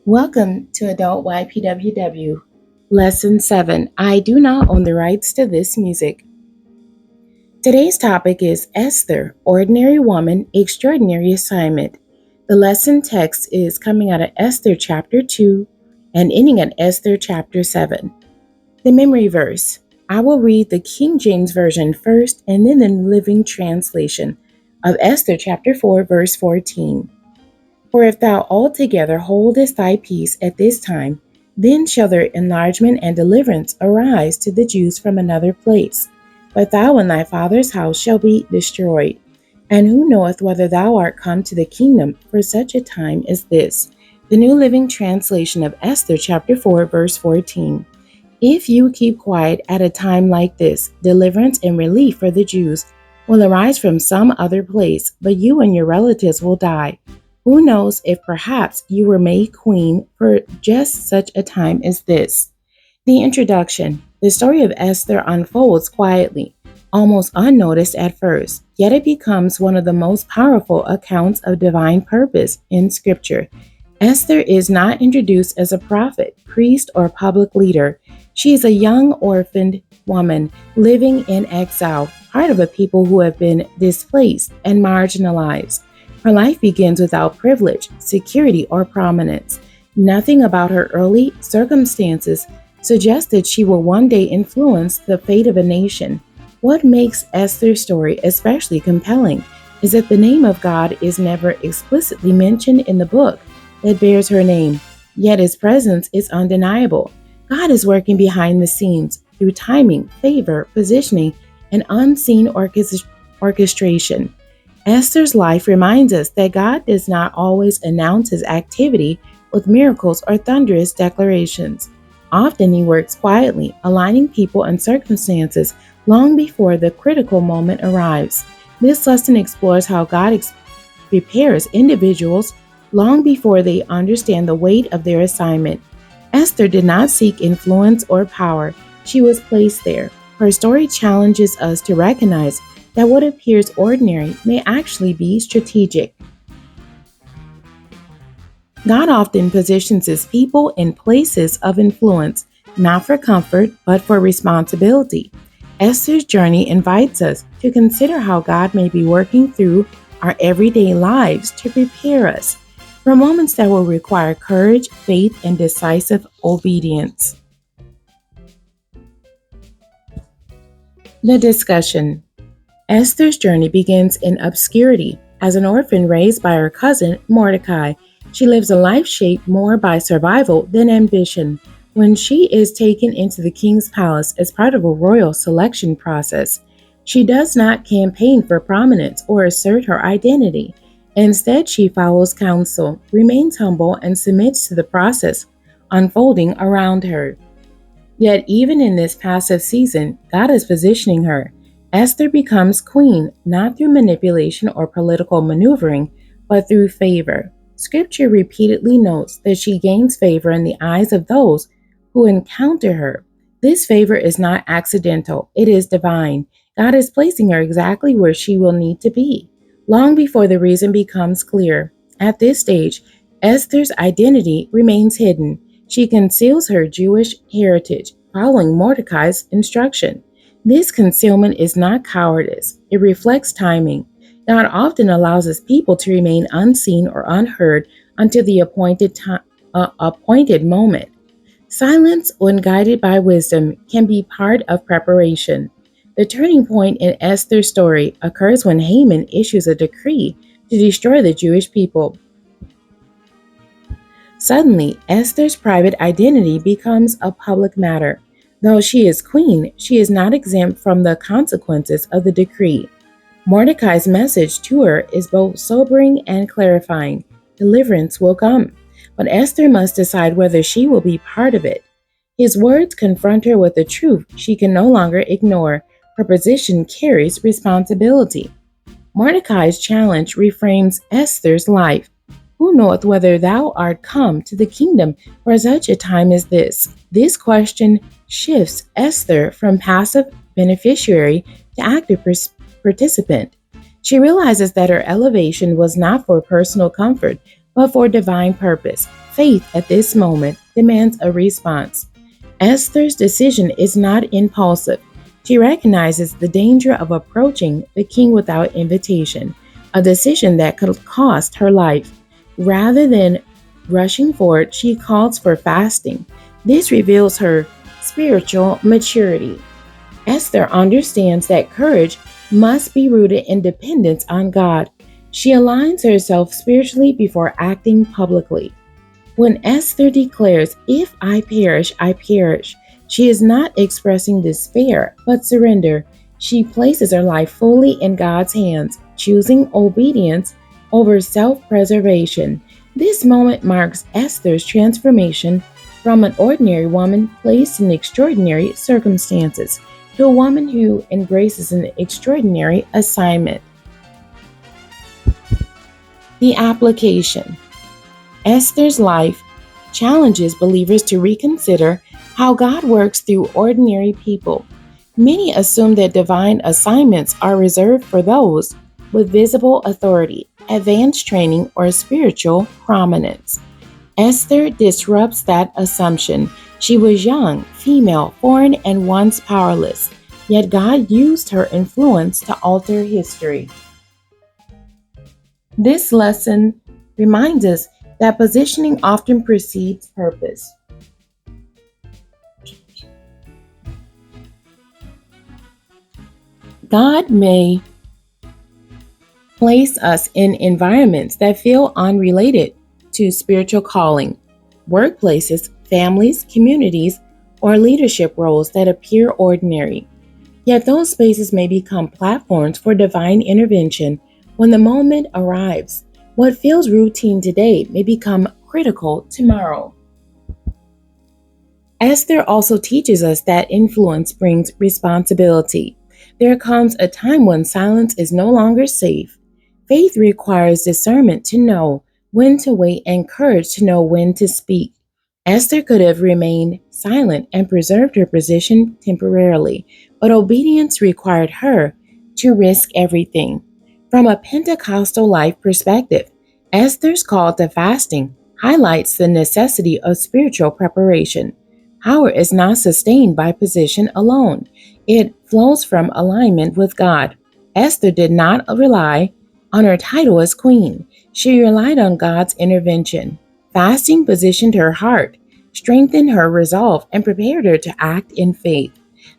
Welcome to Adult ypww. Lesson 7. I do not own the rights to this music. Today's topic is Esther, Ordinary Woman, Extraordinary Assignment. The lesson text is coming out of Esther chapter 2 and ending at Esther chapter 7. The memory verse. I will read the King James Version first and then the Living Translation of Esther chapter 4 verse 14. For if thou altogether holdest thy peace at this time, then shall their enlargement and deliverance arise to the Jews from another place. But thou and thy father's house shall be destroyed. And who knoweth whether thou art come to the kingdom for such a time as this? The New Living Translation of Esther chapter 4 verse 14. If you keep quiet at a time like this, deliverance and relief for the Jews will arise from some other place, but you and your relatives will die. Who knows if perhaps you were made queen for just such a time as this? The introduction. The story of Esther unfolds quietly, almost unnoticed at first, yet it becomes one of the most powerful accounts of divine purpose in Scripture. Esther is not introduced as a prophet, priest, or public leader. She is a young orphaned woman living in exile, part of a people who have been displaced and marginalized. Her life begins without privilege, security, or prominence. Nothing about her early circumstances suggests that she will one day influence the fate of a nation. What makes Esther's story especially compelling is that the name of God is never explicitly mentioned in the book that bears her name, yet his presence is undeniable. God is working behind the scenes through timing, favor, positioning, and unseen orchestration. Esther's life reminds us that God does not always announce his activity with miracles or thunderous declarations. Often he works quietly, aligning people and circumstances long before the critical moment arrives. This lesson explores how God prepares individuals long before they understand the weight of their assignment. Esther did not seek influence or power. She was placed there. Her story challenges us to recognize that what appears ordinary may actually be strategic. God often positions his people in places of influence, not for comfort, but for responsibility. Esther's journey invites us to consider how God may be working through our everyday lives to prepare us for moments that will require courage, faith, and decisive obedience. The discussion. Esther's journey begins in obscurity. As an orphan raised by her cousin, Mordecai, she lives a life shaped more by survival than ambition. When she is taken into the king's palace as part of a royal selection process, she does not campaign for prominence or assert her identity. Instead, she follows counsel, remains humble, and submits to the process unfolding around her. Yet, even in this passive season, God is positioning her. Esther becomes queen not through manipulation or political maneuvering, but through favor. Scripture repeatedly notes that she gains favor in the eyes of those who encounter her. This favor is not accidental, it is divine. God is placing her exactly where she will need to be, long before the reason becomes clear. At this stage, Esther's identity remains hidden. She conceals her Jewish heritage, following Mordecai's instruction. This concealment is not cowardice, it reflects timing. God often allows his people to remain unseen or unheard until the appointed moment. Silence, when guided by wisdom, can be part of preparation. The turning point in Esther's story occurs when Haman issues a decree to destroy the Jewish people. Suddenly, Esther's private identity becomes a public matter. Though she is queen, she is not exempt from the consequences of the decree. Mordecai's message to her is both sobering and clarifying. Deliverance will come, but Esther must decide whether she will be part of it. His words confront her with the truth she can no longer ignore. Her position carries responsibility. Mordecai's challenge reframes Esther's life. Who knoweth whether thou art come to the kingdom for such a time as this? This question shifts Esther from passive beneficiary to active participant. She realizes that her elevation was not for personal comfort, but for divine purpose. Faith at this moment demands a response. Esther's decision is not impulsive. She recognizes the danger of approaching the king without invitation, a decision that could cost her life. Rather than rushing forward, she calls for fasting. This reveals her spiritual maturity. Esther understands that courage must be rooted in dependence on God. She aligns herself spiritually before acting publicly. When Esther declares, "If I perish, I perish," she is not expressing despair, but surrender. She places her life fully in God's hands, choosing obedience over self-preservation. This moment marks Esther's transformation from an ordinary woman placed in extraordinary circumstances to a woman who embraces an extraordinary assignment. The application. Esther's life challenges believers to reconsider how God works through ordinary people. Many assume that divine assignments are reserved for those with visible authority, advanced training, or spiritual prominence. Esther disrupts that assumption. She was young, female, foreign, and once powerless, yet God used her influence to alter history. This lesson reminds us that positioning often precedes purpose. God may place us in environments that feel unrelated to spiritual calling, workplaces, families, communities, or leadership roles that appear ordinary. Yet those spaces may become platforms for divine intervention when the moment arrives. What feels routine today may become critical tomorrow. Esther also teaches us that influence brings responsibility. There comes a time when silence is no longer safe. Faith requires discernment to know when to wait and courage to know when to speak. Esther could have remained silent and preserved her position temporarily, but obedience required her to risk everything. From a Pentecostal life perspective, Esther's call to fasting highlights the necessity of spiritual preparation. Power is not sustained by position alone. It flows from alignment with God. Esther did not rely on her title as queen. She relied on God's intervention. Fasting positioned her heart, strengthened her resolve, and prepared her to act in faith.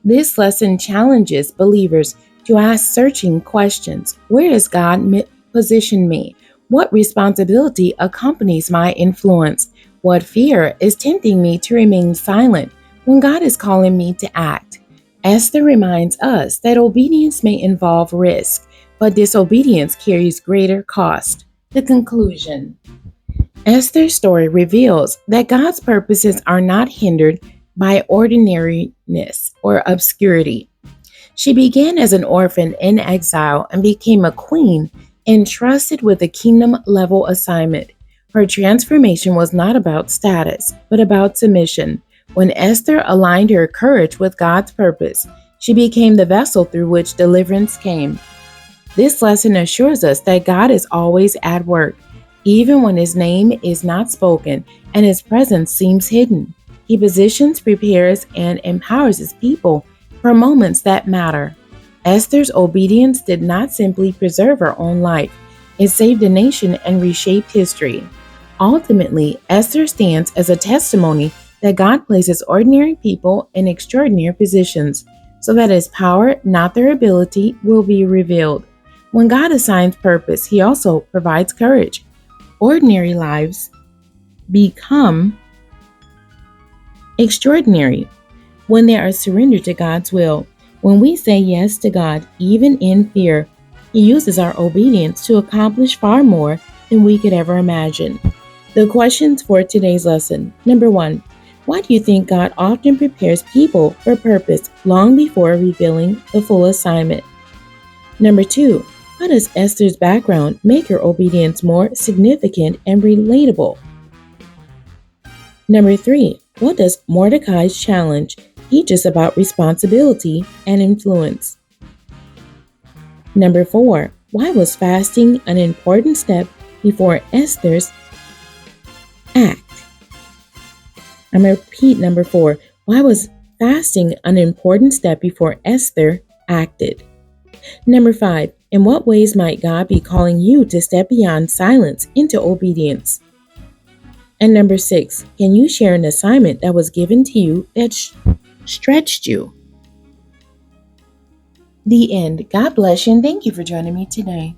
This lesson challenges believers to ask searching questions. Where does God position me? What responsibility accompanies my influence? What fear is tempting me to remain silent when God is calling me to act? Esther reminds us that obedience may involve risk, but disobedience carries greater cost. The conclusion. Esther's story reveals that God's purposes are not hindered by ordinariness or obscurity. She began as an orphan in exile and became a queen entrusted with a kingdom-level assignment. Her transformation was not about status, but about submission. When Esther aligned her courage with God's purpose, she became the vessel through which deliverance came. This lesson assures us that God is always at work, even when His name is not spoken and His presence seems hidden. He positions, prepares, and empowers His people for moments that matter. Esther's obedience did not simply preserve her own life, it saved a nation and reshaped history. Ultimately, Esther stands as a testimony that God places ordinary people in extraordinary positions so that His power, not their ability, will be revealed. When God assigns purpose, He also provides courage. Ordinary lives become extraordinary when they are surrendered to God's will. When we say yes to God, even in fear, He uses our obedience to accomplish far more than we could ever imagine. The questions for today's lesson. Number 1, why do you think God often prepares people for purpose long before revealing the full assignment? Number 2, how does Esther's background make her obedience more significant and relatable? Number 3, what does Mordecai's challenge teach us about responsibility and influence? Number 4, why was fasting an important step before Esther's Act. I'm going to repeat number 4. Why was fasting an important step before Esther acted? Number 5. In what ways might God be calling you to step beyond silence into obedience? And number 6. Can you share an assignment that was given to you that stretched you? The end. God bless you and thank you for joining me today.